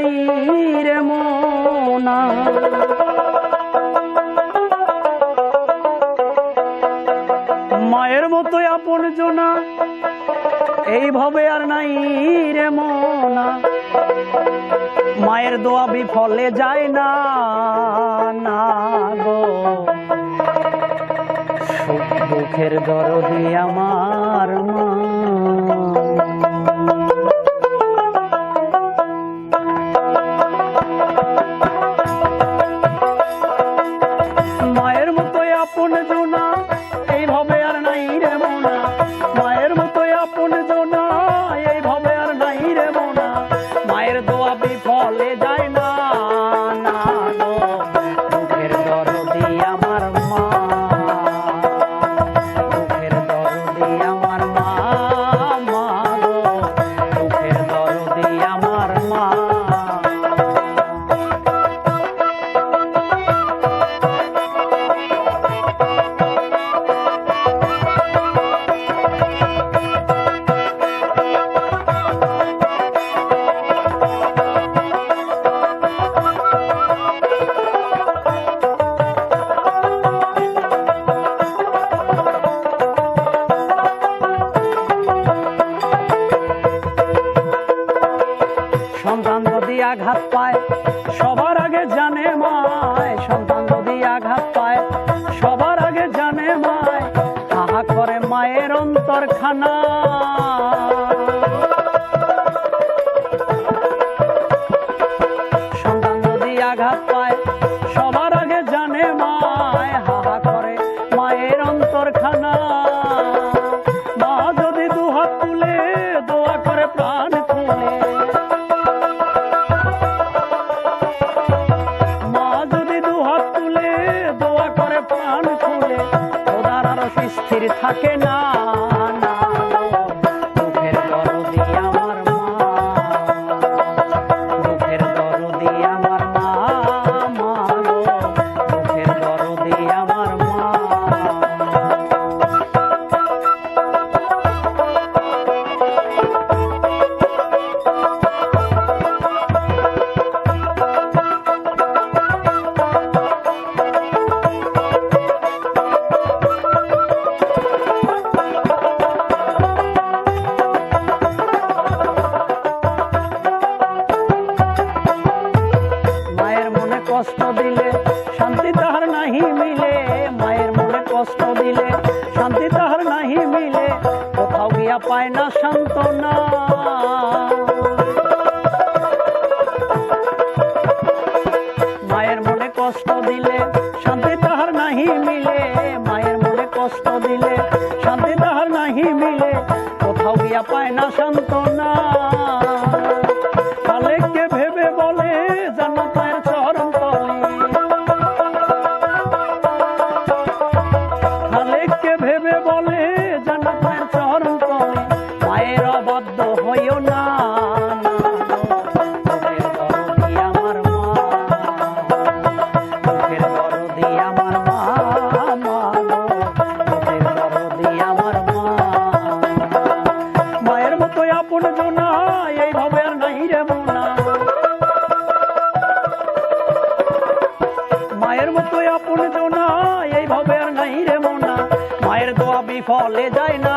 নাই রে মোনা। মায়ের মতো আপন জনা এইভাবে আর নাই রে মোনা। মায়ের দোয়া বিফলে যায় না না গো। সুখ দুঃখের দরদি আমার মা। মায়ের মতো আপন জনা এইভাবে আর নাই রে মোনা। মায়ের মতো আপন জনা এইভাবে আর নাই রে মোনা। মায়ের দোয়া বিফলে যায় না না গো। দুঃখের দরদি আমার মা। দুঃখের দরদি আমার মা মা গো। দুঃখের দরদি আমার মা। সন্তান যদি আঘাত পায় সবার আগে জানে মায়। সন্তান যদি আঘাত পায় সবার আগে জানে মায়। হাহা করে মায়ের অন্তরখানা। সন্তান যদি আঘাত পায় সবার আগে জানে মায়। হাহা করে মায়ের অন্তরখানা। মা যদি দুহাত তুলে দোয়া করে প্রাণ খুলে। স্থির থাকে না না গো। দুঃখের দরদি আমার মা। দুঃখের দরদি আমার মা মা গো। দুঃখের দরদি আমার মা। কষ্ট দিলে শান্তি তাহার নাহি মিলে। মায়ের মনে কষ্ট দিলে শান্তি তাহার নাহি মিলে। কোথাও গিয়া পায় না সান্ত্বনা। মায়ের মনে কষ্ট দিলে শান্তি তাহার নাহি মিলে। মায়ের মনে কষ্ট দিলে শান্তি তাহার নাহি মিলে। কোথাও গিয়া পায় না সান্ত্বনা। খালেককে ভেবে বলে জান্নাতের চরণ তলে। খালেককে ভেবে বলে জান্নাতের চরণ তলে। মায়ের অবাধ্য হইও না। দুঃখের দরদি আমার মা। দুঃখের দরদি আমার মা মা গো। দুঃখের দরদি আমার মা। মায়ের মতো আপন জনা এইভাবে আর নাই রে মোনা। মায়ের মতো আপন জনা এইভাবে আর নাই রে মোনা। মায়ের দোয়া বিফলে যায় না।